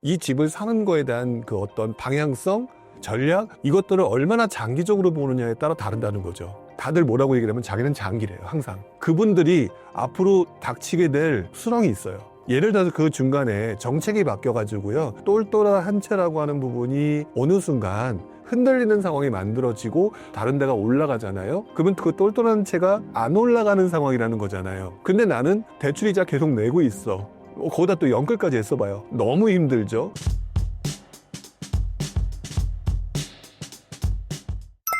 이 집을 사는 거에 대한 그 어떤 방향성, 전략, 이것들을 얼마나 장기적으로 보느냐에 따라 다른다는 거죠. 다들 뭐라고 얘기를 하면 자기는 장기래요, 항상. 그분들이 앞으로 닥치게 될 수렁이 있어요. 예를 들어서 그 중간에 정책이 바뀌어가지고요, 똘똘한 한 채라고 하는 부분이 어느 순간 흔들리는 상황이 만들어지고 다른 데가 올라가잖아요. 그러면 그 똘똘한 채가 안 올라가는 상황이라는 거잖아요. 근데 나는 대출이자 계속 내고 있어. 거기다 또 연끌까지 했어봐요. 너무 힘들죠.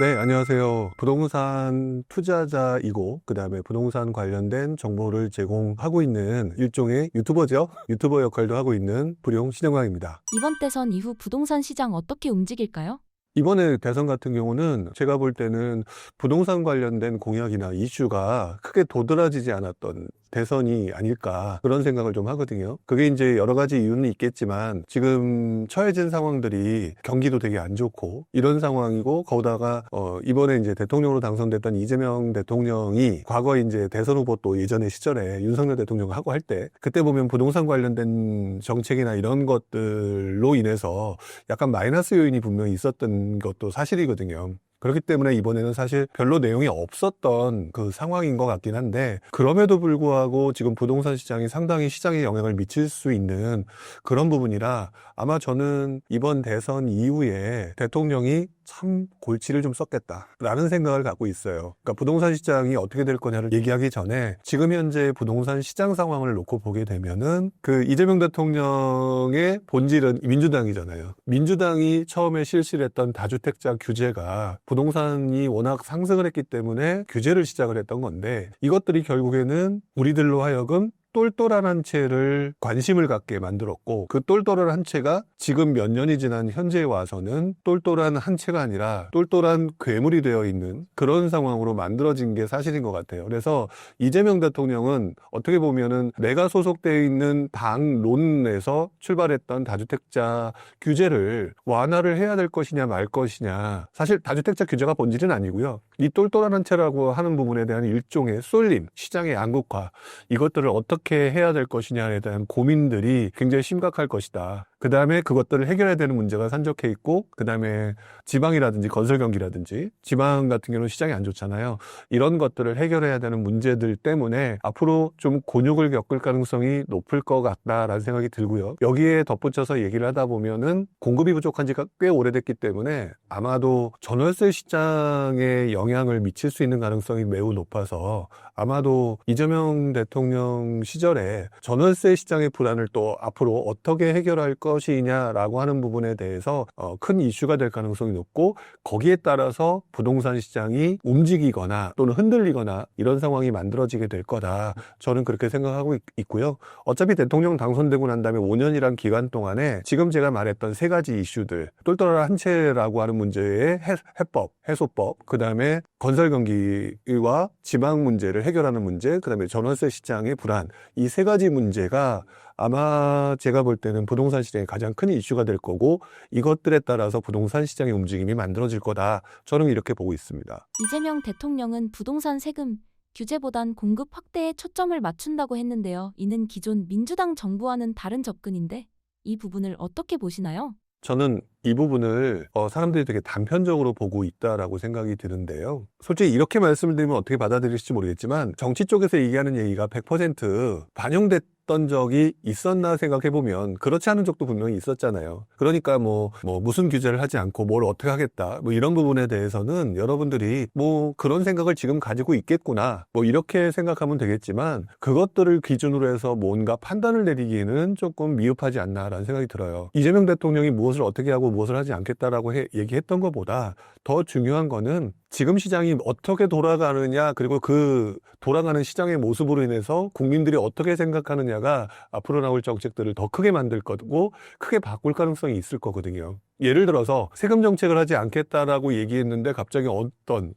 네, 안녕하세요. 부동산 투자자이고 그다음에 부동산 관련된 정보를 제공하고 있는 일종의 유튜버죠. 유튜버 역할도 하고 있는 부룡 신영광입니다. 이번 대선 이후 부동산 시장 어떻게 움직일까요? 이번에 대선 같은 경우는 제가 볼 때는 부동산 관련된 공약이나 이슈가 크게 도드라지지 않았던 대선이 아닐까, 그런 생각을 좀 하거든요. 그게 이제 여러 가지 이유는 있겠지만 지금 처해진 상황들이 경기도 되게 안 좋고 이런 상황이고, 거기다가 이번에 이제 대통령으로 당선됐던 이재명 대통령이 과거 이제 대선 후보 또 예전의 시절에 윤석열 대통령하고 할 때, 그때 보면 부동산 관련된 정책이나 이런 것들로 인해서 약간 마이너스 요인이 분명히 있었던 것도 사실이거든요. 그렇기 때문에 이번에는 사실 별로 내용이 없었던 그 상황인 것 같긴 한데, 그럼에도 불구하고 지금 부동산 시장이 상당히 시장에 영향을 미칠 수 있는 그런 부분이라, 아마 저는 이번 대선 이후에 대통령이 참 골치를 좀 썼겠다라는 생각을 갖고 있어요. 그러니까 부동산 시장이 어떻게 될 거냐를 얘기하기 전에 지금 현재 부동산 시장 상황을 놓고 보게 되면은, 그 이재명 대통령의 본질은 민주당이잖아요. 민주당이 처음에 실시를 했던 다주택자 규제가 부동산이 워낙 상승을 했기 때문에 규제를 시작을 했던 건데, 이것들이 결국에는 우리들로 하여금 똘똘한 한 채를 관심을 갖게 만들었고, 그 똘똘한 한 채가 지금 몇 년이 지난 현재에 와서는 똘똘한 한 채가 아니라 똘똘한 괴물이 되어 있는 그런 상황으로 만들어진 게 사실인 것 같아요. 그래서 이재명 대통령은 어떻게 보면은 내가 소속되어 있는 당론에서 출발했던 다주택자 규제를 완화를 해야 될 것이냐 말 것이냐, 사실 다주택자 규제가 본질은 아니고요, 이 똘똘한 한 채라고 하는 부분에 대한 일종의 쏠림, 시장의 양극화, 이것들을 어떻게 해야 될 것이냐에 대한 고민들이 굉장히 심각할 것이다. 그 다음에 그것들을 해결해야 되는 문제가 산적해 있고, 그 다음에 지방이라든지 건설 경기라든지, 지방 같은 경우는 시장이 안 좋잖아요. 이런 것들을 해결해야 되는 문제들 때문에 앞으로 좀 곤욕을 겪을 가능성이 높을 것 같다라는 생각이 들고요. 여기에 덧붙여서 얘기를 하다 보면은 공급이 부족한 지가 꽤 오래됐기 때문에 아마도 전월세 시장에 영향을 미칠 수 있는 가능성이 매우 높아서, 아마도 이재명 대통령 시절에 전월세 시장의 불안을 또 앞으로 어떻게 해결할 것이냐라고 하는 부분에 대해서 큰 이슈가 될 가능성이 높고, 거기에 따라서 부동산 시장이 움직이거나 또는 흔들리거나 이런 상황이 만들어지게 될 거다, 저는 그렇게 생각하고 있고요. 어차피 대통령 당선되고 난 다음에 5년이란 기간 동안에 지금 제가 말했던 세 가지 이슈들, 똘똘한 한 채라고 하는 문제의 해법, 해소법, 그 다음에 건설 경기와 지방 문제를 해결하는 문제, 그 다음에 전월세 시장의 불안, 이 세 가지 문제가 아마 제가 볼 때는 부동산 시장의 가장 큰 이슈가 될 거고, 이것들에 따라서 부동산 시장의 움직임이 만들어질 거다, 저는 이렇게 보고 있습니다. 이재명 대통령은 부동산 세금 규제보단 공급 확대에 초점을 맞춘다고 했는데요. 이는 기존 민주당 정부와는 다른 접근인데 이 부분을 어떻게 보시나요? 저는 이 부분을 사람들이 되게 단편적으로 보고 있다라고 생각이 드는데요. 솔직히 이렇게 말씀을 드리면 어떻게 받아들일지 모르겠지만, 정치 쪽에서 얘기하는 얘기가 100% 반영됐던 적이 있었나 생각해보면 그렇지 않은 적도 분명히 있었잖아요. 그러니까 무슨 규제를 하지 않고 뭘 어떻게 하겠다, 이런 부분에 대해서는 여러분들이 그런 생각을 지금 가지고 있겠구나, 이렇게 생각하면 되겠지만, 그것들을 기준으로 해서 뭔가 판단을 내리기에는 조금 미흡하지 않나라는 생각이 들어요. 이재명 대통령이 무엇을 어떻게 하고 무엇을 하지 않겠다라고 얘기했던 것보다 더 중요한 거는 지금 시장이 어떻게 돌아가느냐, 그리고 그 돌아가는 시장의 모습으로 인해서 국민들이 어떻게 생각하느냐가 앞으로 나올 정책들을 더 크게 만들 거고 크게 바꿀 가능성이 있을 거거든요. 예를 들어서 세금 정책을 하지 않겠다라고 얘기했는데 갑자기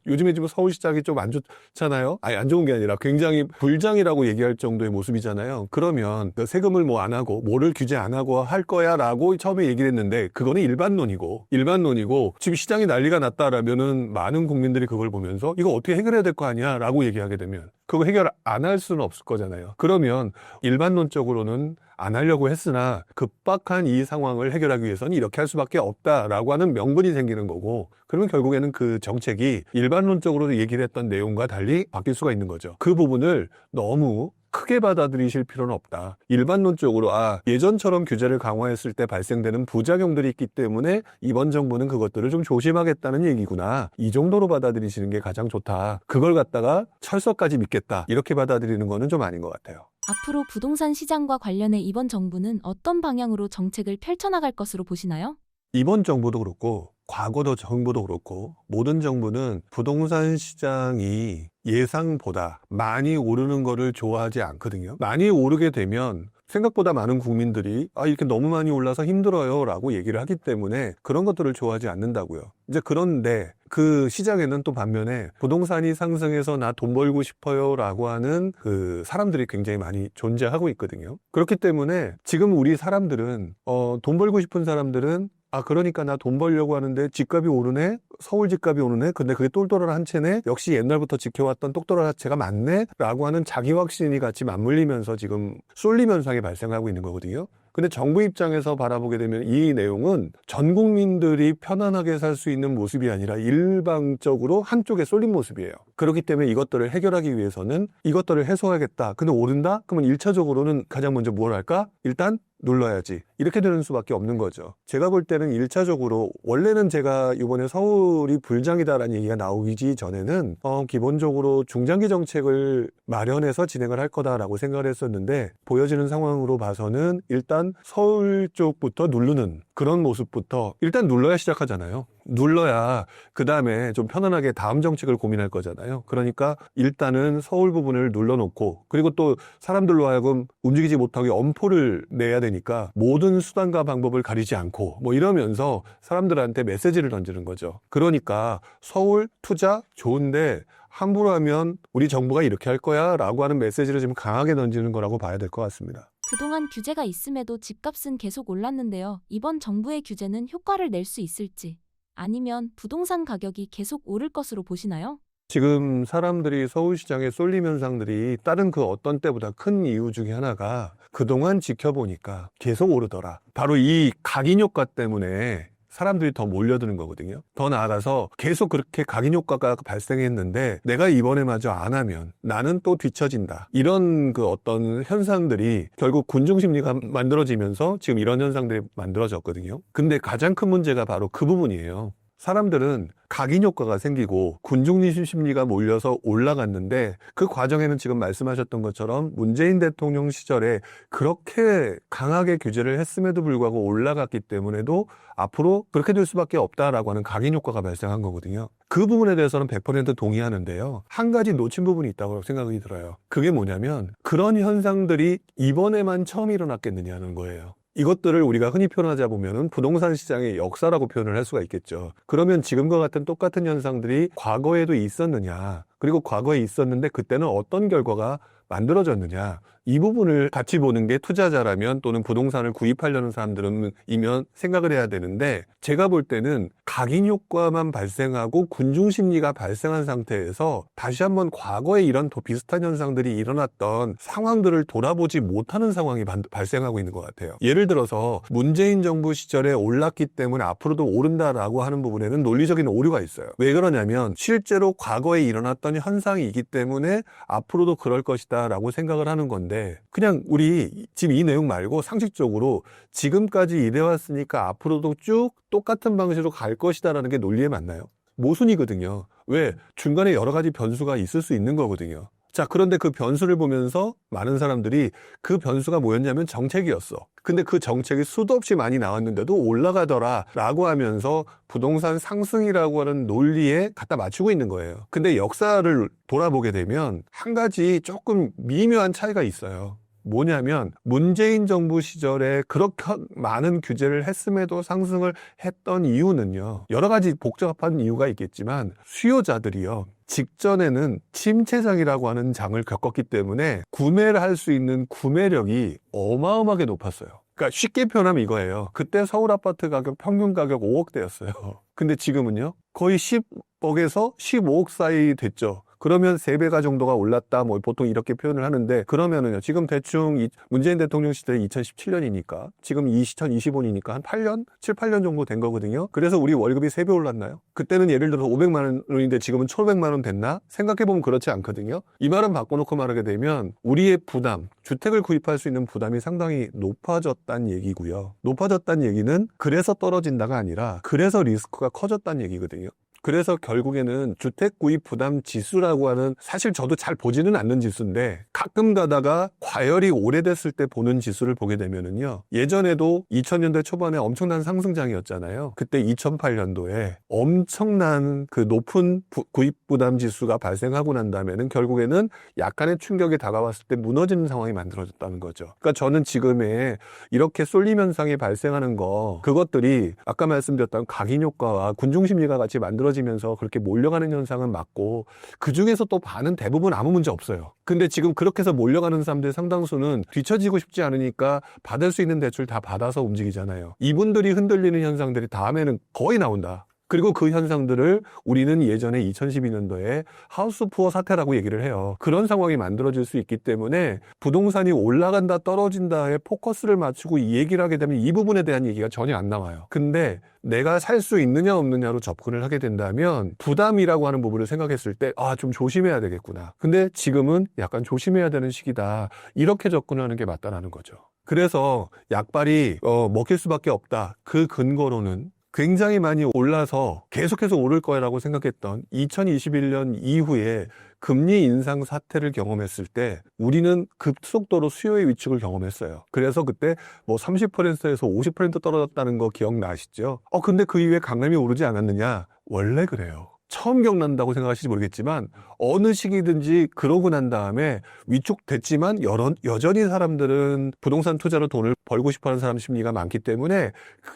요즘에 지금 서울시장이 좀 안 좋잖아요. 아니, 안 좋은 게 아니라 굉장히 불장이라고 얘기할 정도의 모습이잖아요. 그러면 세금을 안 하고 뭐를 규제 안 하고 할 거야 라고 처음에 얘기를 했는데, 그거는 일반론이고 지금 시장이 난리가 났다라면은 많은 국민들이 그걸 보면서 이거 어떻게 해결해야 될 거 아니야 라고 얘기하게 되면, 그거 해결 안 할 수는 없을 거잖아요. 그러면 일반론적으로는 안 하려고 했으나 급박한 이 상황을 해결하기 위해서는 이렇게 할 수밖에 없다라고 하는 명분이 생기는 거고, 그러면 결국에는 그 정책이 일반론적으로 얘기를 했던 내용과 달리 바뀔 수가 있는 거죠. 그 부분을 너무 크게 받아들이실 필요는 없다. 일반론적으로 예전처럼 규제를 강화했을 때 발생되는 부작용들이 있기 때문에 이번 정부는 그것들을 좀 조심하겠다는 얘기구나. 이 정도로 받아들이시는 게 가장 좋다. 그걸 갖다가 철석까지 믿겠다. 이렇게 받아들이는 거는 좀 아닌 것 같아요. 앞으로 부동산 시장과 관련해 이번 정부는 어떤 방향으로 정책을 펼쳐나갈 것으로 보시나요? 이번 정부도 그렇고 과거도 정부도 그렇고 모든 정부는 부동산 시장이 예상보다 많이 오르는 거를 좋아하지 않거든요. 많이 오르게 되면 생각보다 많은 국민들이 이렇게 너무 많이 올라서 힘들어요 라고 얘기를 하기 때문에 그런 것들을 좋아하지 않는다고요. 이제 그런데 그 시장에는 또 반면에 부동산이 상승해서 나 돈 벌고 싶어요 라고 하는 그 사람들이 굉장히 많이 존재하고 있거든요. 그렇기 때문에 지금 우리 사람들은 돈 벌고 싶은 사람들은 그러니까 나 돈 벌려고 하는데 집값이 오르네? 서울 집값이 오르네? 근데 그게 똘똘한 한 채네? 역시 옛날부터 지켜왔던 똑똑한 한 채가 맞네? 라고 하는 자기 확신이 같이 맞물리면서 지금 쏠림 현상이 발생하고 있는 거거든요. 근데 정부 입장에서 바라보게 되면 이 내용은 전 국민들이 편안하게 살 수 있는 모습이 아니라 일방적으로 한쪽에 쏠린 모습이에요. 그렇기 때문에 이것들을 해결하기 위해서는 이것들을 해소하겠다. 근데 오른다? 그러면 1차적으로는 가장 먼저 뭘 할까? 일단 눌러야지. 이렇게 되는 수밖에 없는 거죠. 제가 볼 때는 1차적으로 원래는 제가 이번에 서울이 불장이다라는 얘기가 나오기 전에는 기본적으로 중장기 정책을 마련해서 진행을 할 거다라고 생각을 했었는데 보여지는 상황으로 봐서는 일단 서울 쪽부터 누르는 그런 모습부터 일단 눌러야 시작하잖아요. 눌러야 그 다음에 좀 편안하게 다음 정책을 고민할 거잖아요. 그러니까 일단은 서울 부분을 눌러놓고 그리고 또 사람들로 하여금 움직이지 못하게 엄포를 내야 되니까 모든 수단과 방법을 가리지 않고 뭐 이러면서 사람들한테 메시지를 던지는 거죠. 그러니까 서울 투자 좋은데 함부로 하면 우리 정부가 이렇게 할 거야 라고 하는 메시지를 지금 강하게 던지는 거라고 봐야 될 것 같습니다. 그동안 규제가 있음에도 집값은 계속 올랐는데요. 이번 정부의 규제는 효과를 낼 수 있을지 아니면 부동산 가격이 계속 오를 것으로 보시나요? 지금 사람들이 서울시장에 쏠림 현상들이 다른 그 어떤 때보다 큰 이유 중에 하나가 그동안 지켜보니까 계속 오르더라. 바로 이 각인 효과 때문에 사람들이 더 몰려드는 거거든요. 더 나아가서 계속 그렇게 각인 효과가 발생했는데 내가 이번에 마저 안 하면 나는 또 뒤처진다. 이런 그 어떤 현상들이 결국 군중심리가 만들어지면서 지금 이런 현상들이 만들어졌거든요. 근데 가장 큰 문제가 바로 그 부분이에요. 사람들은 각인 효과가 생기고 군중 심리가 몰려서 올라갔는데 그 과정에는 지금 말씀하셨던 것처럼 문재인 대통령 시절에 그렇게 강하게 규제를 했음에도 불구하고 올라갔기 때문에도 앞으로 그렇게 될 수밖에 없다라고 하는 각인 효과가 발생한 거거든요. 그 부분에 대해서는 100% 동의하는데요. 한 가지 놓친 부분이 있다고 생각이 들어요. 그게 뭐냐면 그런 현상들이 이번에만 처음 일어났겠느냐는 거예요. 이것들을 우리가 흔히 표현하자 보면은 부동산 시장의 역사라고 표현을 할 수가 있겠죠. 그러면 지금과 같은 똑같은 현상들이 과거에도 있었느냐, 그리고 과거에 있었는데 그때는 어떤 결과가 만들어졌느냐, 이 부분을 같이 보는 게 투자자라면 또는 부동산을 구입하려는 사람들이면 생각을 해야 되는데 제가 볼 때는 각인 효과만 발생하고 군중 심리가 발생한 상태에서 다시 한번 과거에 이런 더 비슷한 현상들이 일어났던 상황들을 돌아보지 못하는 상황이 발생하고 있는 것 같아요. 예를 들어서 문재인 정부 시절에 올랐기 때문에 앞으로도 오른다라고 하는 부분에는 논리적인 오류가 있어요. 왜 그러냐면 실제로 과거에 일어났던 현상이기 때문에 앞으로도 그럴 것이다 라고 생각을 하는 건데 그냥 우리 지금 이 내용 말고 상식적으로 지금까지 이래왔으니까 앞으로도 쭉 똑같은 방식으로 갈 것이다 라는 게 논리에 맞나요? 모순이거든요. 왜? 중간에 여러 가지 변수가 있을 수 있는 거거든요. 자, 그런데 그 변수를 보면서 많은 사람들이 그 변수가 뭐였냐면 정책이었어. 근데 그 정책이 수도 없이 많이 나왔는데도 올라가더라 라고 하면서 부동산 상승이라고 하는 논리에 갖다 맞추고 있는 거예요. 근데 역사를 돌아보게 되면 한 가지 조금 미묘한 차이가 있어요. 뭐냐면 문재인 정부 시절에 그렇게 많은 규제를 했음에도 상승을 했던 이유는요. 여러 가지 복잡한 이유가 있겠지만 수요자들이요. 직전에는 침체장이라고 하는 장을 겪었기 때문에 구매를 할 수 있는 구매력이 어마어마하게 높았어요. 그러니까 쉽게 표현하면 이거예요. 그때 서울 아파트 가격 평균 가격 5억대였어요. 근데 지금은요. 거의 10억에서 15억 사이 됐죠. 그러면 3배가 정도가 올랐다. 뭐 보통 이렇게 표현을 하는데 그러면은요. 지금 대충 문재인 대통령 시대 2017년이니까 지금 2025년이니까 한 8년? 7, 8년 정도 된 거거든요. 그래서 우리 월급이 3배 올랐나요? 그때는 예를 들어서 500만 원인데 지금은 1,500만 원 됐나? 생각해보면 그렇지 않거든요. 이 말은 바꿔놓고 말하게 되면 우리의 부담, 주택을 구입할 수 있는 부담이 상당히 높아졌다는 얘기고요. 높아졌다는 얘기는 그래서 떨어진다가 아니라 그래서 리스크가 커졌다는 얘기거든요. 그래서 결국에는 주택 구입 부담 지수라고 하는, 사실 저도 잘 보지는 않는 지수인데 가끔 가다가 과열이 오래됐을 때 보는 지수를 보게 되면은요, 예전에도 2000년대 초반에 엄청난 상승장이었잖아요. 그때 2008년도에 엄청난 그 높은 구입 부담 지수가 발생하고 난 다음에는 결국에는 약간의 충격이 다가왔을 때 무너지는 상황이 만들어졌다는 거죠. 그러니까 저는 지금의 이렇게 쏠림 현상이 발생하는 거, 그것들이 아까 말씀드렸던 각인 효과와 군중 심리가 같이 만들어지면서 그렇게 몰려가는 현상은 맞고, 그 중에서 또 반은 대부분 아무 문제 없어요. 근데 지금 그렇게 해서 몰려가는 사람들 상당수는 뒤처지고 싶지 않으니까 받을 수 있는 대출 다 받아서 움직이잖아요. 이분들이 흔들리는 현상들이 다음에는 거의 나온다. 그리고 그 현상들을 우리는 예전에 2012년도에 하우스 푸어 사태라고 얘기를 해요. 그런 상황이 만들어질 수 있기 때문에 부동산이 올라간다 떨어진다에 포커스를 맞추고 이 얘기를 하게 되면 이 부분에 대한 얘기가 전혀 안 나와요. 근데 내가 살 수 있느냐 없느냐로 접근을 하게 된다면 부담이라고 하는 부분을 생각했을 때 좀 조심해야 되겠구나. 근데 지금은 약간 조심해야 되는 시기다. 이렇게 접근하는 게 맞다라는 거죠. 그래서 약발이 먹힐 수밖에 없다. 그 근거로는 굉장히 많이 올라서 계속해서 오를 거라고 생각했던 2021년 이후에 금리 인상 사태를 경험했을 때 우리는 급속도로 수요의 위축을 경험했어요. 그래서 그때 뭐 30%에서 50% 떨어졌다는 거 기억나시죠? 근데 그 이후에 강남이 오르지 않았느냐? 원래 그래요. 처음 겪는다고 생각하실지 모르겠지만 어느 시기든지 그러고 난 다음에 위축됐지만 여전히 사람들은 부동산 투자로 돈을 벌고 싶어하는 사람 심리가 많기 때문에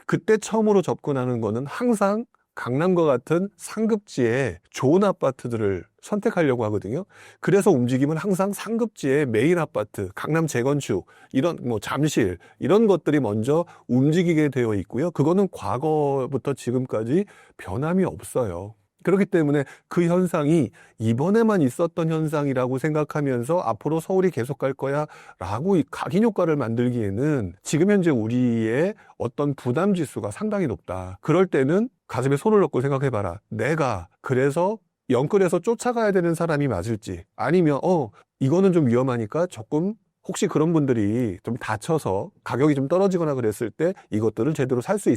그때 처음으로 접근하는 거는 항상 강남과 같은 상급지의 좋은 아파트들을 선택하려고 하거든요. 그래서 움직임은 항상 상급지의 메인 아파트, 강남 재건축, 이런 잠실 이런 것들이 먼저 움직이게 되어 있고요. 그거는 과거부터 지금까지 변함이 없어요. 그렇기 때문에 그 현상이 이번에만 있었던 현상이라고 생각하면서 앞으로 서울이 계속 갈 거야 라고 이 각인 효과를 만들기에는 지금 현재 우리의 어떤 부담 지수가 상당히 높다. 그럴 때는 가슴에 손을 얹고 생각해봐라. 내가 그래서 영끌에서 쫓아가야 되는 사람이 맞을지, 아니면 이거는 좀 위험하니까 조금 혹시 그런 분들이 좀 다쳐서 가격이 좀 떨어지거나 그랬을 때 이것들을 제대로 살 수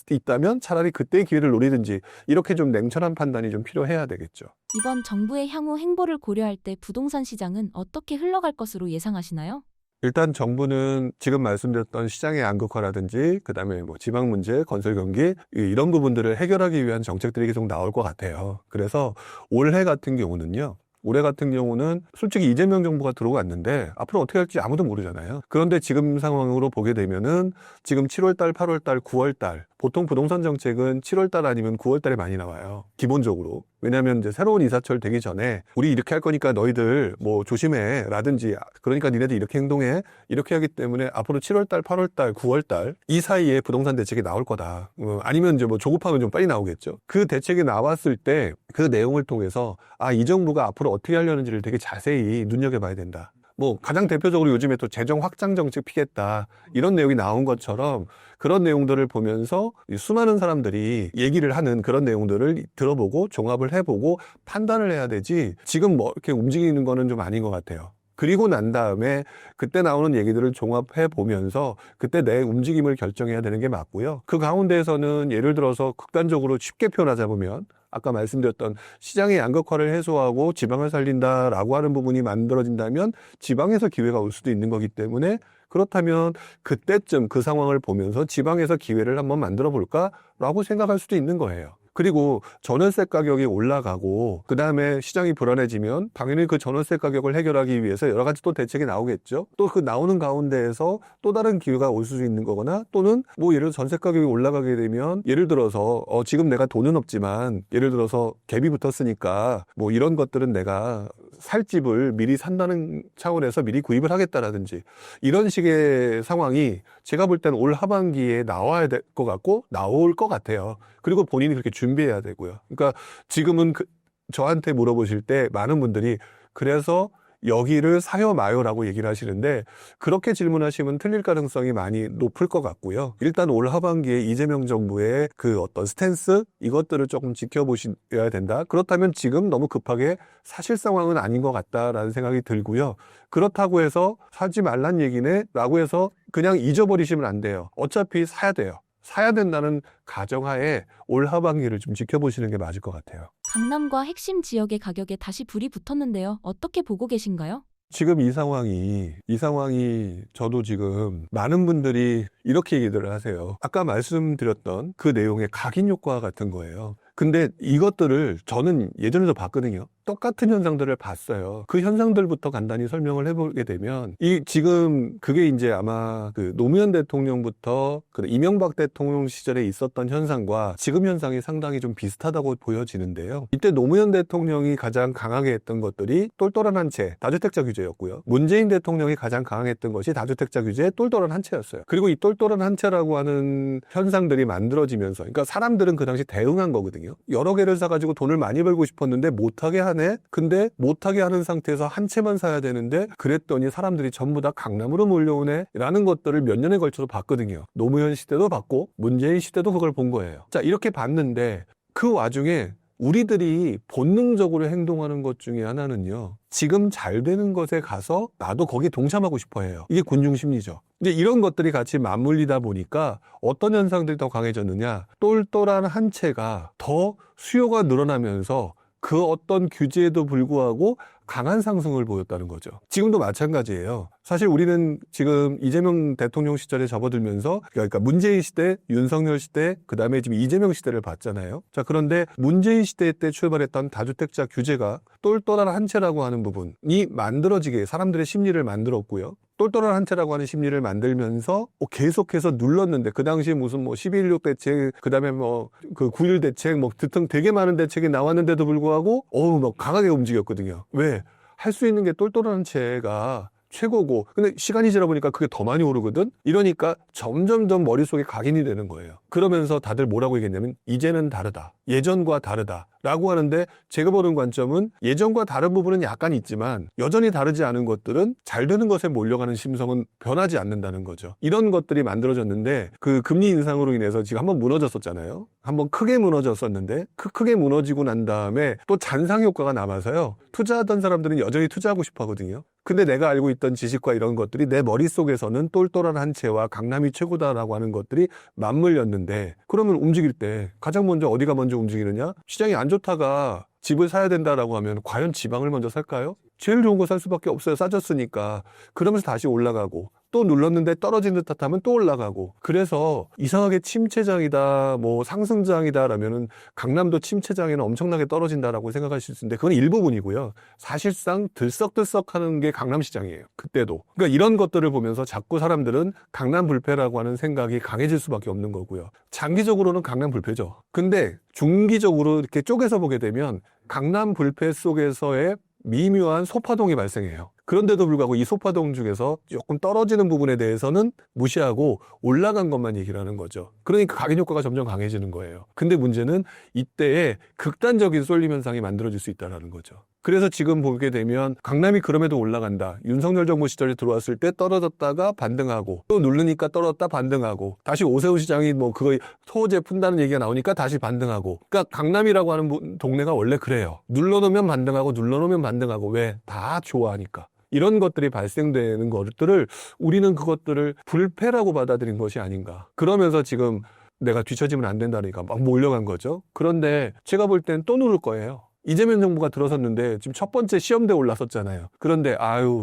있다면 차라리 그때의 기회를 노리든지, 이렇게 좀 냉철한 판단이 좀 필요해야 되겠죠. 이번 정부의 향후 행보를 고려할 때 부동산 시장은 어떻게 흘러갈 것으로 예상하시나요? 일단 정부는 지금 말씀드렸던 시장의 양극화라든지 그다음에 지방 문제, 건설 경기 이런 부분들을 해결하기 위한 정책들이 계속 나올 것 같아요. 그래서 올해 같은 경우는 솔직히 이재명 정부가 들어왔는데 앞으로 어떻게 할지 아무도 모르잖아요. 그런데 지금 상황으로 보게 되면은 지금 7월달, 8월달, 9월달, 보통 부동산 정책은 7월달 아니면 9월달에 많이 나와요. 기본적으로. 왜냐하면 이제 새로운 이사철 되기 전에 우리 이렇게 할 거니까 너희들 조심해 라든지, 그러니까 니네들 이렇게 행동해, 이렇게 하기 때문에 앞으로 7월달, 8월달, 9월달 이 사이에 부동산 대책이 나올 거다. 아니면 이제 조급하면 좀 빨리 나오겠죠. 그 대책이 나왔을 때 그 내용을 통해서 이 정부가 앞으로 어떻게 하려는지를 되게 자세히 눈여겨봐야 된다. 가장 대표적으로 요즘에 또 재정 확장 정책 피겠다 이런 내용이 나온 것처럼 그런 내용들을 보면서 수많은 사람들이 얘기를 하는 그런 내용들을 들어보고 종합을 해보고 판단을 해야 되지, 지금 이렇게 움직이는 거는 좀 아닌 것 같아요. 그리고 난 다음에 그때 나오는 얘기들을 종합해 보면서 그때 내 움직임을 결정해야 되는 게 맞고요. 그 가운데에서는 예를 들어서 극단적으로 쉽게 표현하자면 아까 말씀드렸던 시장의 양극화를 해소하고 지방을 살린다라고 하는 부분이 만들어진다면 지방에서 기회가 올 수도 있는 거기 때문에, 그렇다면 그때쯤 그 상황을 보면서 지방에서 기회를 한번 만들어 볼까라고 생각할 수도 있는 거예요. 그리고 전월세 가격이 올라가고 그 다음에 시장이 불안해지면 당연히 그 전월세 가격을 해결하기 위해서 여러 가지 또 대책이 나오겠죠. 또 그 나오는 가운데에서 또 다른 기회가 올 수 있는 거거나, 또는 예를 들어 전세 가격이 올라가게 되면 예를 들어서 지금 내가 돈은 없지만 예를 들어서 갭이 붙었으니까 이런 것들은 내가 살 집을 미리 산다는 차원에서 미리 구입을 하겠다라든지, 이런 식의 상황이 제가 볼 때는 올 하반기에 나와야 될 것 같고 나올 것 같아요. 그리고 본인이 그렇게 준비해야 되고요. 그러니까 지금은 저한테 물어보실 때 많은 분들이 그래서 여기를 사요 마요라고 얘기를 하시는데 그렇게 질문하시면 틀릴 가능성이 많이 높을 것 같고요. 일단 올 하반기에 이재명 정부의 그 어떤 스탠스 이것들을 조금 지켜보셔야 된다. 그렇다면 지금 너무 급하게 사실 상황은 아닌 것 같다라는 생각이 들고요. 그렇다고 해서 사지 말란 얘기네 라고 해서 그냥 잊어버리시면 안 돼요. 어차피 사야 돼요. 사야 된다는 가정하에 올 하반기를 좀 지켜보시는 게 맞을 것 같아요. 강남과 핵심 지역의 가격에 다시 불이 붙었는데요. 어떻게 보고 계신가요? 지금 이 상황이 저도 지금 많은 분들이 이렇게 얘기들을 하세요. 아까 말씀드렸던 그 내용의 각인 효과 같은 거예요. 근데 이것들을 저는 예전에도 봤거든요. 똑같은 현상들을 봤어요. 그 현상들부터 간단히 설명을 해보게 되면 지금 그게 이제 아마 그 노무현 대통령부터 그 이명박 대통령 시절에 있었던 현상과 지금 현상이 상당히 좀 비슷하다고 보여지는데요. 이때 노무현 대통령이 가장 강하게 했던 것들이 똘똘한 한 채, 다주택자 규제였고요. 문재인 대통령이 가장 강하게 했던 것이 다주택자 규제의 똘똘한 한 채였어요. 그리고 이 똘똘한 한 채라고 하는 현상들이 만들어지면서 그러니까 사람들은 그 당시 대응한 거거든요. 여러 개를 사가지고 돈을 많이 벌고 싶었는데 못하게 하네. 근데 못하게 하는 상태에서 한 채만 사야 되는데 그랬더니 사람들이 전부 다 강남으로 몰려오네 라는 것들을 몇 년에 걸쳐서 봤거든요. 노무현 시대도 봤고 문재인 시대도 그걸 본 거예요. 자, 이렇게 봤는데 그 와중에 우리들이 본능적으로 행동하는 것 중에 하나는요. 지금 잘 되는 것에 가서 나도 거기에 동참하고 싶어 해요. 이게 군중심리죠. 이제 이런 것들이 같이 맞물리다 보니까 어떤 현상들이 더 강해졌느냐. 똘똘한 한 채가 더 수요가 늘어나면서 그 어떤 규제에도 불구하고 강한 상승을 보였다는 거죠. 지금도 마찬가지예요. 사실 우리는 지금 이재명 대통령 시절에 접어들면서 그러니까 문재인 시대, 윤석열 시대, 그다음에 지금 이재명 시대를 봤잖아요. 자, 그런데 문재인 시대 때 출발했던 다주택자 규제가 똘똘한 한 채라고 하는 부분이 만들어지게 사람들의 심리를 만들었고요. 똘똘한 한 채라고 하는 심리를 만들면서 계속해서 눌렀는데 그 당시에 무슨 12.16 대책, 그다음에 그 9.1 대책 등등 되게 많은 대책이 나왔는데도 불구하고 강하게 움직였거든요. 왜? 할 수 있는 게 똘똘한 한 채가 최고고 근데 시간이 지나 보니까 그게 더 많이 오르거든. 이러니까 점점점 머릿속에 각인이 되는 거예요. 그러면서 다들 뭐라고 얘기했냐면 이제는 다르다. 예전과 다르다. 라고 하는데 제가 보는 관점은 예전과 다른 부분은 약간 있지만 여전히 다르지 않은 것들은 잘 되는 것에 몰려가는 심성은 변하지 않는다는 거죠. 이런 것들이 만들어졌는데 그 금리 인상으로 인해서 지금 한번 무너졌었잖아요. 한번 크게 무너졌었는데 크게 무너지고 난 다음에 또 잔상 효과가 남아서요. 투자하던 사람들은 여전히 투자하고 싶어 하거든요. 근데 내가 알고 있던 지식과 이런 것들이 내 머릿속에서는 똘똘한 한 채와 강남이 최고다라고 하는 것들이 맞물렸는데 그러면 움직일 때 가장 먼저 어디가 먼저 움직이느냐? 시장이 안 좋다가 집을 사야 된다라고 하면 과연 지방을 먼저 살까요? 제일 좋은 거 살 수밖에 없어요. 싸졌으니까. 그러면서 다시 올라가고 또 눌렀는데 떨어진 듯 하면 또 올라가고 그래서 이상하게 침체장이다 상승장이다 라면은 강남도 침체장에는 엄청나게 떨어진다라고 생각하실 수 있는데 그건 일부분이고요. 사실상 들썩들썩하는 게 강남시장이에요. 그때도. 그러니까 이런 것들을 보면서 자꾸 사람들은 강남 불패라고 하는 생각이 강해질 수밖에 없는 거고요. 장기적으로는 강남 불패죠. 근데 중기적으로 이렇게 쪼개서 보게 되면 강남 불패 속에서의 미묘한 소파동이 발생해요. 그런데도 불구하고 이 소파동 중에서 조금 떨어지는 부분에 대해서는 무시하고 올라간 것만 얘기를 하는 거죠. 그러니까 각인 효과가 점점 강해지는 거예요. 근데 문제는 이때에 극단적인 쏠림 현상이 만들어질 수 있다는 거죠. 그래서 지금 보게 되면 강남이 그럼에도 올라간다. 윤석열 정부 시절에 들어왔을 때 떨어졌다가 반등하고 또 누르니까 떨어졌다 반등하고 다시 오세훈 시장이 그거 소재 푼다는 얘기가 나오니까 다시 반등하고 그러니까 강남이라고 하는 동네가 원래 그래요. 눌러놓으면 반등하고 눌러놓으면 반등하고 왜? 다 좋아하니까. 이런 것들이 발생되는 것들을 우리는 그것들을 불패라고 받아들인 것이 아닌가. 그러면서 지금 내가 뒤처지면 안 된다니까 막 몰려간 거죠. 그런데 제가 볼 땐 또 누를 거예요. 이재명 정부가 들어섰는데 지금 첫 번째 시험대에 올랐었잖아요. 그런데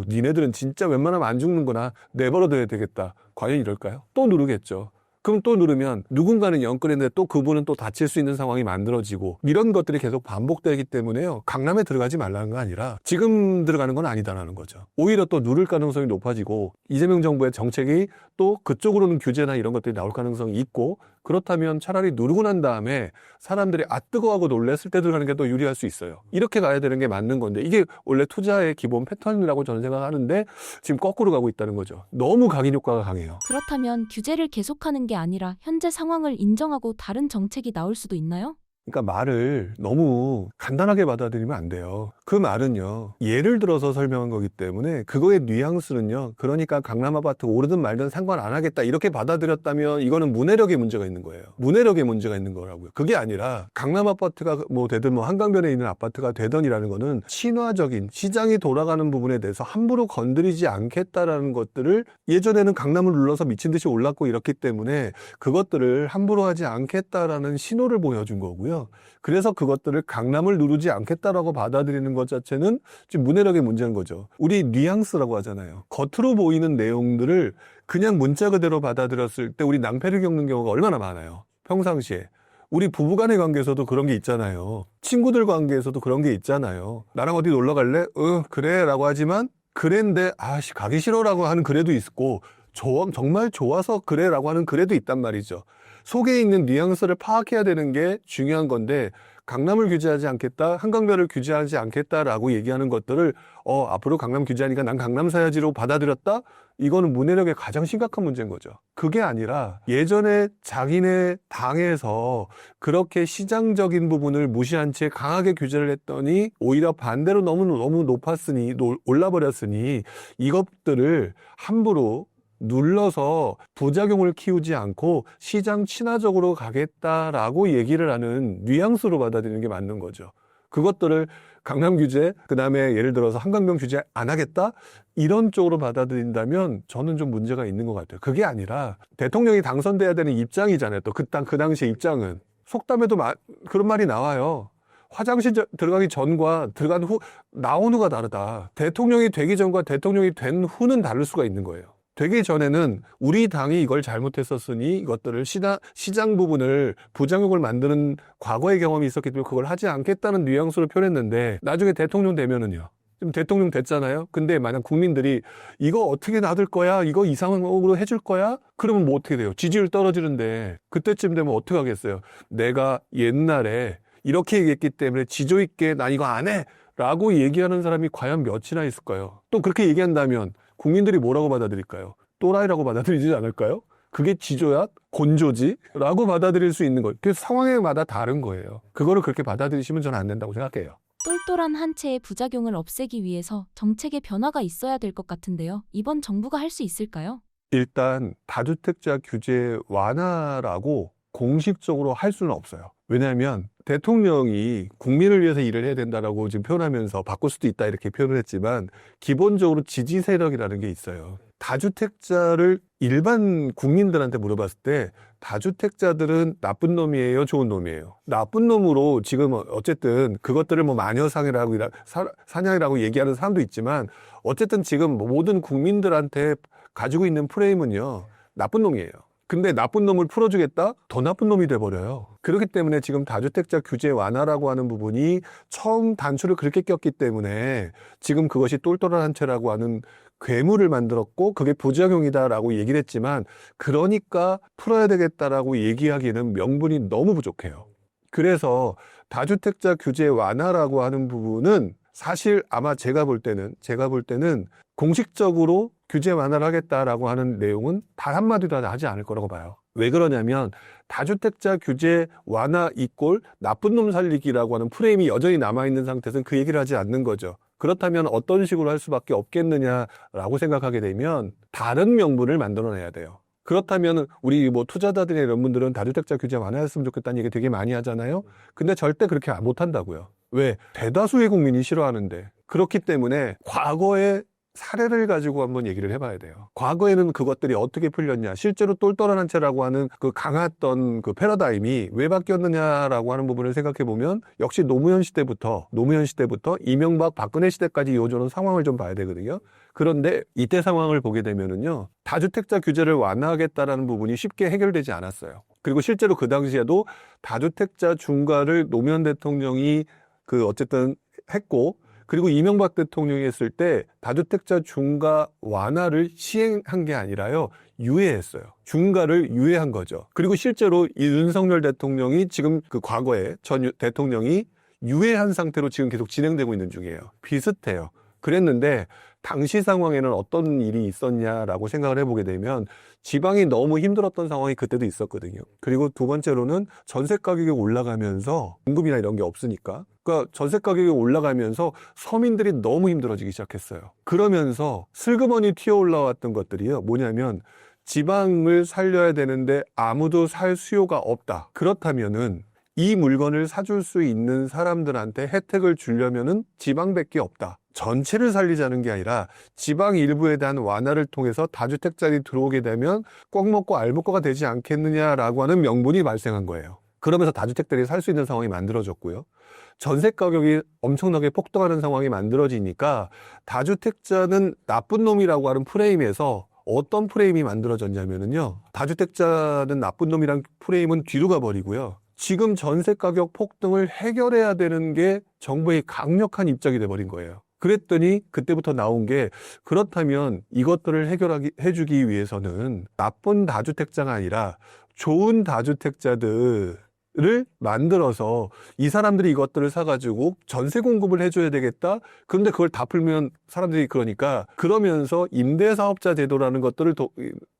니네들은 진짜 웬만하면 안 죽는구나. 내버려둬야 되겠다. 과연 이럴까요? 또 누르겠죠. 그럼 또 누르면 누군가는 영끌했는데 또 그분은 또 다칠 수 있는 상황이 만들어지고 이런 것들이 계속 반복되기 때문에요. 강남에 들어가지 말라는 거 아니라 지금 들어가는 건 아니다라는 거죠. 오히려 또 누를 가능성이 높아지고 이재명 정부의 정책이 또 그쪽으로는 규제나 이런 것들이 나올 가능성이 있고 그렇다면 차라리 누르고 난 다음에 사람들이 뜨거워하고 놀랬을 때 들어가는 게 더 유리할 수 있어요. 이렇게 가야 되는 게 맞는 건데 이게 원래 투자의 기본 패턴이라고 저는 생각하는데 지금 거꾸로 가고 있다는 거죠. 너무 각인 효과가 강해요. 그렇다면 규제를 계속하는 게 아니라 현재 상황을 인정하고 다른 정책이 나올 수도 있나요? 그러니까 말을 너무 간단하게 받아들이면 안 돼요. 그 말은요, 예를 들어서 설명한 거기 때문에 그거의 뉘앙스는요, 그러니까 강남 아파트 오르든 말든 상관 안 하겠다 이렇게 받아들였다면 이거는 문해력의 문제가 있는 거예요. 문해력의 문제가 있는 거라고요. 그게 아니라 강남 아파트가 뭐 되든 뭐 한강변에 있는 아파트가 되든이라는 거는 신화적인 시장이 돌아가는 부분에 대해서 함부로 건드리지 않겠다라는 것들을, 예전에는 강남을 눌러서 미친 듯이 올랐고 이렇기 때문에 그것들을 함부로 하지 않겠다라는 신호를 보여준 거고요. 그래서 그것들을 강남을 누르지 않겠다라고 받아들이는 것 자체는 지금 문해력의 문제인 거죠. 우리 뉘앙스라고 하잖아요. 겉으로 보이는 내용들을 그냥 문자 그대로 받아들였을 때 우리 낭패를 겪는 경우가 얼마나 많아요. 평상시에. 우리 부부간의 관계에서도 그런 게 있잖아요. 친구들 관계에서도 그런 게 있잖아요. 나랑 어디 놀러 갈래? 그래 라고 하지만 그랬는데 아씨 가기 싫어라고 하는 그래도 있고, 정말 좋아서 그래라고 하는 그래도 있단 말이죠. 속에 있는 뉘앙스를 파악해야 되는 게 중요한 건데, 강남을 규제하지 않겠다, 한강변을 규제하지 않겠다라고 얘기하는 것들을 앞으로 강남 규제하니까 난 강남 사야지로 받아들였다? 이거는 문해력의 가장 심각한 문제인 거죠. 그게 아니라 예전에 자기네 당에서 그렇게 시장적인 부분을 무시한 채 강하게 규제를 했더니 오히려 반대로 너무 높았으니, 올라버렸으니 이것들을 함부로 눌러서 부작용을 키우지 않고 시장 친화적으로 가겠다라고 얘기를 하는 뉘앙스로 받아들이는 게 맞는 거죠. 그것들을 강남 규제, 그 다음에 예를 들어서 한강변 규제 안 하겠다? 이런 쪽으로 받아들인다면 저는 좀 문제가 있는 것 같아요. 그게 아니라 대통령이 당선돼야 되는 입장이잖아요. 또 그 당시의 입장은. 속담에도 그런 말이 나와요. 화장실 들어가기 전과 들어간 후, 나온 후가 다르다. 대통령이 되기 전과 대통령이 된 후는 다를 수가 있는 거예요. 되기 전에는 우리 당이 이걸 잘못했었으니 이것들을 시장 부분을 부작용을 만드는 과거의 경험이 있었기 때문에 그걸 하지 않겠다는 뉘앙스로 표현했는데, 나중에 대통령 되면은요. 지금 대통령 됐잖아요. 근데 만약 국민들이 이거 어떻게 놔둘 거야? 이거 이상으로 해줄 거야? 그러면 뭐 어떻게 돼요? 지지율 떨어지는데 그때쯤 되면 어떻게 하겠어요? 내가 옛날에 이렇게 얘기했기 때문에 지조 있게 난 이거 안 해! 라고 얘기하는 사람이 과연 몇이나 있을까요? 또 그렇게 얘기한다면 국민들이 뭐라고 받아들일까요? 또라이라고 받아들이지 않을까요? 그게 지조야? 곤조지? 라고 받아들일 수 있는 거예요. 그래서 상황마다 다른 거예요. 그거를 그렇게 받아들이시면 저는 안 된다고 생각해요. 똘똘한 한 채의 부작용을 없애기 위해서 정책의 변화가 있어야 될 것 같은데요. 이번 정부가 할 수 있을까요? 일단 다주택자 규제 완화라고 공식적으로 할 수는 없어요. 왜냐하면 대통령이 국민을 위해서 일을 해야 된다라고 지금 표현하면서 바꿀 수도 있다 이렇게 표현을 했지만, 기본적으로 지지 세력이라는 게 있어요. 다주택자를 일반 국민들한테 물어봤을 때 다주택자들은 나쁜 놈이에요, 좋은 놈이에요? 나쁜 놈으로 지금 어쨌든 그것들을 뭐 마녀상이라고 사냥이라고 얘기하는 사람도 있지만, 어쨌든 지금 모든 국민들한테 가지고 있는 프레임은요, 나쁜 놈이에요. 근데 나쁜 놈을 풀어주겠다? 더 나쁜 놈이 돼버려요. 그렇기 때문에 지금 다주택자 규제 완화라고 하는 부분이 처음 단추를 그렇게 꼈기 때문에 지금 그것이 똘똘한 한 채라고 하는 괴물을 만들었고, 그게 부작용이다라고 얘기를 했지만, 그러니까 풀어야 되겠다라고 얘기하기에는 명분이 너무 부족해요. 그래서 다주택자 규제 완화라고 하는 부분은 사실 아마 제가 볼 때는 공식적으로 규제 완화를 하겠다라고 하는 내용은 단 한마디도 하지 않을 거라고 봐요. 왜 그러냐면 다주택자 규제 완화 이꼴 나쁜 놈 살리기라고 하는 프레임이 여전히 남아있는 상태에서는 그 얘기를 하지 않는 거죠. 그렇다면 어떤 식으로 할 수밖에 없겠느냐라고 생각하게 되면 다른 명분을 만들어내야 돼요. 그렇다면 우리 뭐 투자자들이나 이런 분들은 다주택자 규제 완화했으면 좋겠다는 얘기 되게 많이 하잖아요. 근데 절대 그렇게 못 한다고요. 왜? 대다수의 국민이 싫어하는데. 그렇기 때문에 과거의 사례를 가지고 한번 얘기를 해봐야 돼요. 과거에는 그것들이 어떻게 풀렸냐, 실제로 똘똘한 한 채라고 하는 그 강했던 그 패러다임이 왜 바뀌었느냐라고 하는 부분을 생각해 보면 역시 노무현 시대부터 이명박 박근혜 시대까지 이어져온 상황을 좀 봐야 되거든요. 그런데 이때 상황을 보게 되면은요, 다주택자 규제를 완화하겠다라는 부분이 쉽게 해결되지 않았어요. 그리고 실제로 그 당시에도 다주택자 중과를 노무현 대통령이 어쨌든 했고, 그리고 이명박 대통령이 했을 때 다주택자 중과 완화를 시행한 게 아니라요, 유예했어요. 중과를 유예한 거죠. 그리고 실제로 이 윤석열 대통령이 지금 그 과거에 전 대통령이 유예한 상태로 지금 계속 진행되고 있는 중이에요. 비슷해요. 그랬는데 당시 상황에는 어떤 일이 있었냐라고 생각을 해보게 되면 지방이 너무 힘들었던 상황이 그때도 있었거든요. 그리고 두 번째로는 전세 가격이 올라가면서 공급이나 이런 게 없으니까. 그러니까 전세 가격이 올라가면서 서민들이 너무 힘들어지기 시작했어요. 그러면서 슬그머니 튀어 올라왔던 것들이요. 뭐냐면 지방을 살려야 되는데 아무도 살 수요가 없다. 그렇다면은 이 물건을 사줄 수 있는 사람들한테 혜택을 주려면은 지방밖에 없다. 전체를 살리자는 게 아니라 지방 일부에 대한 완화를 통해서 다주택자들이 들어오게 되면 꽉 먹고 알 먹고가 되지 않겠느냐라고 하는 명분이 발생한 거예요. 그러면서 다주택자들이 살 수 있는 상황이 만들어졌고요. 전세 가격이 엄청나게 폭등하는 상황이 만들어지니까 다주택자는 나쁜 놈이라고 하는 프레임에서 어떤 프레임이 만들어졌냐면요. 다주택자는 나쁜 놈이란 프레임은 뒤로 가버리고요. 지금 전세 가격 폭등을 해결해야 되는 게 정부의 강력한 입장이 돼버린 거예요. 그랬더니 그때부터 나온 게 그렇다면 이것들을 해주기 위해서는 나쁜 다주택자가 아니라 좋은 다주택자들을 만들어서 이 사람들이 이것들을 사가지고 전세 공급을 해줘야 되겠다. 그런데 그걸 다 풀면 사람들이 그러면서 임대사업자 제도라는 것들을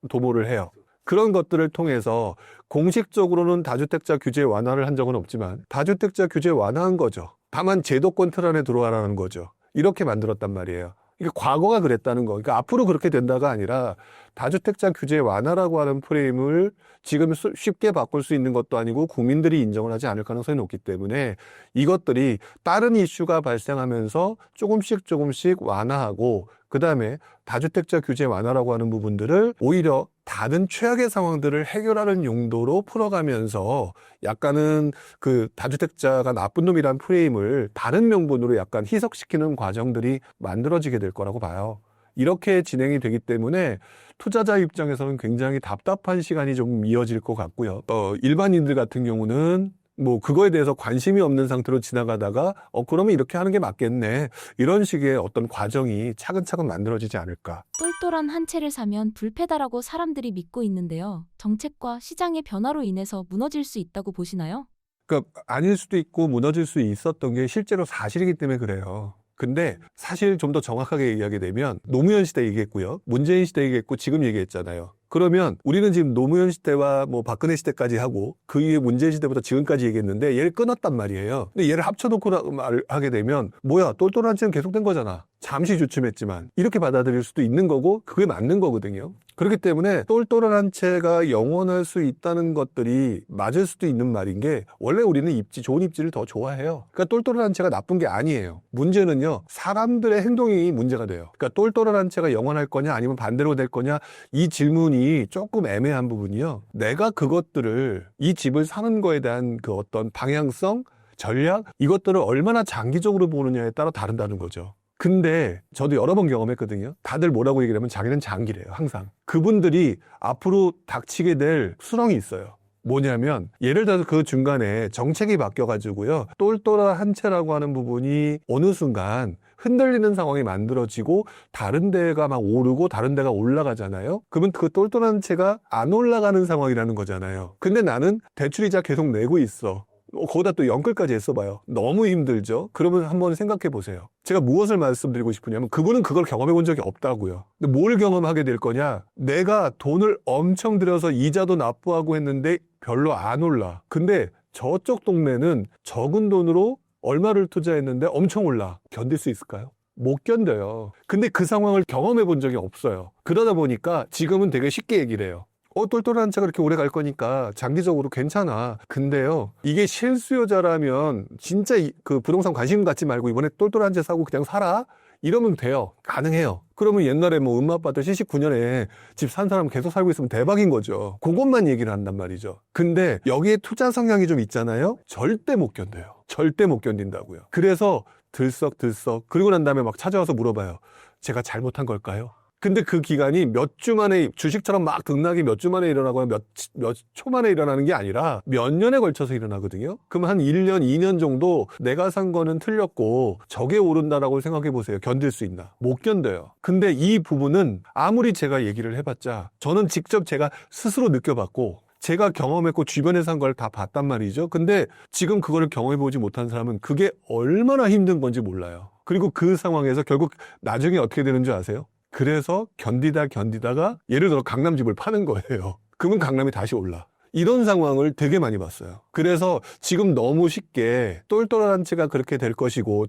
도모를 해요. 그런 것들을 통해서 공식적으로는 다주택자 규제 완화를 한 적은 없지만 다주택자 규제 완화한 거죠. 다만 제도권 틀 안에 들어와라는 거죠. 이렇게 만들었단 말이에요. 이게 과거가 그랬다는 거. 그러니까 앞으로 그렇게 된다가 아니라 다주택자 규제 완화라고 하는 프레임을 지금 쉽게 바꿀 수 있는 것도 아니고 국민들이 인정을 하지 않을 가능성이 높기 때문에 이것들이 다른 이슈가 발생하면서 조금씩 완화하고 그다음에 다주택자 규제 완화라고 하는 부분들을 오히려 다른 최악의 상황들을 해결하는 용도로 풀어가면서 약간은 그 다주택자가 나쁜 놈이란 프레임을 다른 명분으로 약간 희석시키는 과정들이 만들어지게 될 거라고 봐요. 이렇게 진행이 되기 때문에 투자자 입장에서는 굉장히 답답한 시간이 좀 이어질 것 같고요. 일반인들 같은 경우는 뭐 그거에 대해서 관심이 없는 상태로 지나가다가 그러면 이렇게 하는 게 맞겠네. 이런 식의 어떤 과정이 차근차근 만들어지지 않을까. 똘똘한 한 채를 사면 불패다라고 사람들이 믿고 있는데요. 정책과 시장의 변화로 인해서 무너질 수 있다고 보시나요? 그러니까 아닐 수도 있고 무너질 수 있었던 게 실제로 사실이기 때문에 그래요. 근데 사실 좀 더 정확하게 얘기하게 되면 노무현 시대 얘기했고요. 문재인 시대 얘기했고 지금 얘기했잖아요. 그러면 우리는 지금 노무현 시대와 뭐 박근혜 시대까지 하고 그 이후에 문재인 시대부터 지금까지 얘기했는데 얘를 끊었단 말이에요. 근데 얘를 합쳐놓고 말하게 되면 뭐야 똘똘한 채는 계속된 거잖아. 잠시 주춤했지만 이렇게 받아들일 수도 있는 거고 그게 맞는 거거든요. 그렇기 때문에 똘똘한 채가 영원할 수 있다는 것들이 맞을 수도 있는 말인 게 원래 우리는 좋은 입지를 더 좋아해요. 그러니까 똘똘한 채가 나쁜 게 아니에요. 문제는요. 사람들의 행동이 문제가 돼요. 그러니까 똘똘한 채가 영원할 거냐 아니면 반대로 될 거냐 이 질문이 조금 애매한 부분이요. 내가 그것들을 이 집을 사는 거에 대한 그 어떤 방향성, 전략 이것들을 얼마나 장기적으로 보느냐에 따라 다른다는 거죠. 근데 저도 여러 번 경험했거든요. 다들 뭐라고 얘기를 하면 자기는 장기래요. 항상. 그분들이 앞으로 닥치게 될 수렁이 있어요. 뭐냐면 예를 들어서 그 중간에 정책이 바뀌어가지고요. 똘똘한 한 채라고 하는 부분이 어느 순간 흔들리는 상황이 만들어지고 다른 데가 막 오르고 다른 데가 올라가잖아요. 그러면 그 똘똘한 채가 안 올라가는 상황이라는 거잖아요. 근데 나는 대출이자 계속 내고 있어. 거기다 또 연끌까지 했어봐요. 너무 힘들죠? 그러면 한번 생각해 보세요. 제가 무엇을 말씀드리고 싶으냐면 그분은 그걸 경험해 본 적이 없다고요. 근데 뭘 경험하게 될 거냐? 내가 돈을 엄청 들여서 이자도 납부하고 했는데 별로 안 올라. 근데 저쪽 동네는 적은 돈으로 얼마를 투자했는데 엄청 올라. 견딜 수 있을까요? 못 견뎌요. 근데 그 상황을 경험해 본 적이 없어요. 그러다 보니까 지금은 되게 쉽게 얘기를 해요. 똘똘한 채가 이렇게 오래 갈 거니까 장기적으로 괜찮아. 근데요, 이게 실수요자라면 진짜 그 부동산 관심 갖지 말고 이번에 똘똘한 채 사고 그냥 살아? 이러면 돼요. 가능해요. 그러면 옛날에 뭐 엄마아빠들 79년에 집 산 사람 계속 살고 있으면 대박인 거죠. 그것만 얘기를 한단 말이죠. 근데 여기에 투자 성향이 좀 있잖아요. 절대 못 견뎌요. 절대 못 견딘다고요. 그래서 들썩들썩 그리고 난 다음에 막 찾아와서 물어봐요. 제가 잘못한 걸까요? 근데 그 기간이 몇 주 만에 주식처럼 막 등락이 몇 주 만에 일어나거나 몇 초 만에 일어나는 게 아니라 몇 년에 걸쳐서 일어나거든요. 그럼 한 1년, 2년 정도 내가 산 거는 틀렸고 저게 오른다라고 생각해 보세요. 견딜 수 있나? 못 견뎌요. 근데 이 부분은 아무리 제가 얘기를 해봤자 저는 직접 제가 스스로 느껴봤고 제가 경험했고 주변에서 한 걸 다 봤단 말이죠. 근데 지금 그거를 경험해보지 못한 사람은 그게 얼마나 힘든 건지 몰라요. 그리고 그 상황에서 결국 나중에 어떻게 되는 줄 아세요? 그래서 견디다가 예를 들어 강남집을 파는 거예요. 그러면 강남이 다시 올라. 이런 상황을 되게 많이 봤어요. 그래서 지금 너무 쉽게 똘똘한 채가 그렇게 될 것이고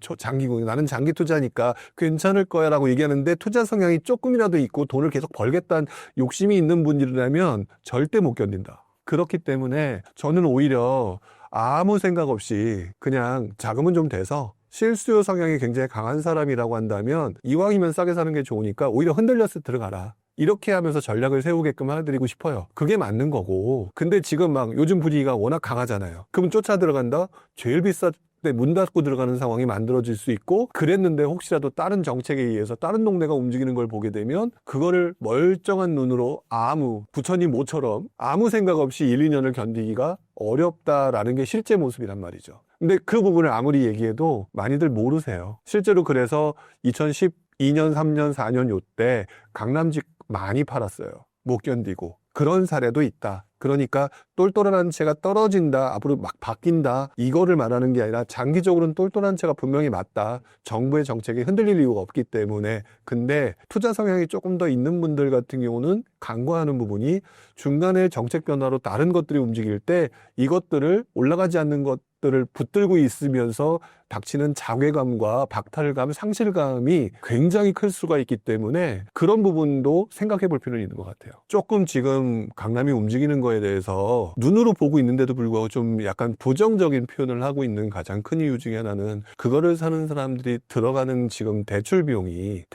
나는 장기 투자니까 괜찮을 거야 라고 얘기하는데 투자 성향이 조금이라도 있고 돈을 계속 벌겠다는 욕심이 있는 분들이라면 절대 못 견딘다. 그렇기 때문에 저는 오히려 아무 생각 없이 그냥 자금은 좀 돼서 실수요 성향이 굉장히 강한 사람이라고 한다면 이왕이면 싸게 사는 게 좋으니까 오히려 흔들려서 들어가라. 이렇게 하면서 전략을 세우게끔 해드리고 싶어요. 그게 맞는 거고. 근데 지금 막 요즘 분위기가 워낙 강하잖아요. 그럼 쫓아 들어간다? 제일 비쌀 때 문 닫고 들어가는 상황이 만들어질 수 있고, 그랬는데 혹시라도 다른 정책에 의해서 다른 동네가 움직이는 걸 보게 되면 그거를 멀쩡한 눈으로 부처님 모처럼 아무 생각 없이 1, 2년을 견디기가 어렵다라는 게 실제 모습이란 말이죠. 근데 그 부분을 아무리 얘기해도 많이들 모르세요. 실제로 그래서 2012년, 3년, 4년 요때 강남집 많이 팔았어요. 못 견디고. 그런 사례도 있다. 그러니까 똘똘한 채가 떨어진다, 앞으로 막 바뀐다, 이거를 말하는 게 아니라 장기적으로는 똘똘한 채가 분명히 맞다. 정부의 정책이 흔들릴 이유가 없기 때문에. 근데 투자 성향이 조금 더 있는 분들 같은 경우는 간과하는 부분이 중간에 정책 변화로 다른 것들이 움직일 때 이것들을 올라가지 않는 것들을 붙들고 있으면서 닥치는 자괴감과 박탈감, 상실감이 굉장히 클 수가 있기 때문에 그런 부분도 생각해 볼 필요는 있는 것 같아요. 조금 지금 강남이 움직이는 거에 대해서 눈으로 보고 있는데도 불구하고 좀 약간 부정적인 표현을 하고 있는 가장 큰 이유 중에 하나는 그거를 사는 사람들이 들어가는 지금 대출 비용이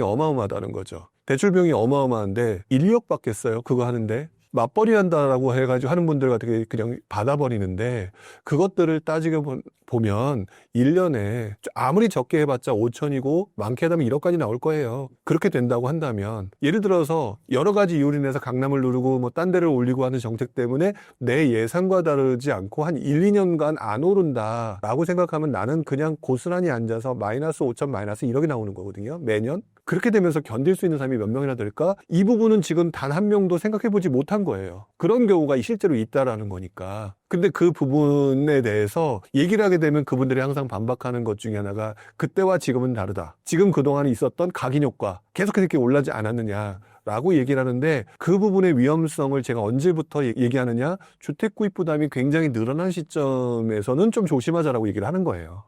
어마어마하다는 거죠. 대출 비용이 어마어마한데 1, 2억 받겠어요? 그거 하는데? 맞벌이 한다라고 해가지고 하는 분들 같은 게 그냥 받아버리는데, 그것들을 따지고 보면 1년에 아무리 적게 해봤자 5천이고 많게 하다면 1억까지 나올 거예요. 그렇게 된다고 한다면 예를 들어서 여러 가지 이유로 인해서 강남을 누르고 뭐 딴 데를 올리고 하는 정책 때문에 내 예상과 다르지 않고 한 1, 2년간 안 오른다라고 생각하면 나는 그냥 고스란히 앉아서 마이너스 5천 마이너스 1억이 나오는 거거든요. 매년. 그렇게 되면서 견딜 수 있는 사람이 몇 명이나 될까? 이 부분은 지금 단 한 명도 생각해보지 못한 거예요. 그런 경우가 실제로 있다라는 거니까. 근데 그 부분에 대해서 얘기를 하게 되면 그분들이 항상 반박하는 것 중에 하나가 그때와 지금은 다르다. 지금 그동안 있었던 각인 효과 계속 이렇게 올라지 않았느냐 라고 얘기를 하는데, 그 부분의 위험성을 제가 언제부터 얘기하느냐, 주택 구입 부담이 굉장히 늘어난 시점에서는 좀 조심하자라고 얘기를 하는 거예요.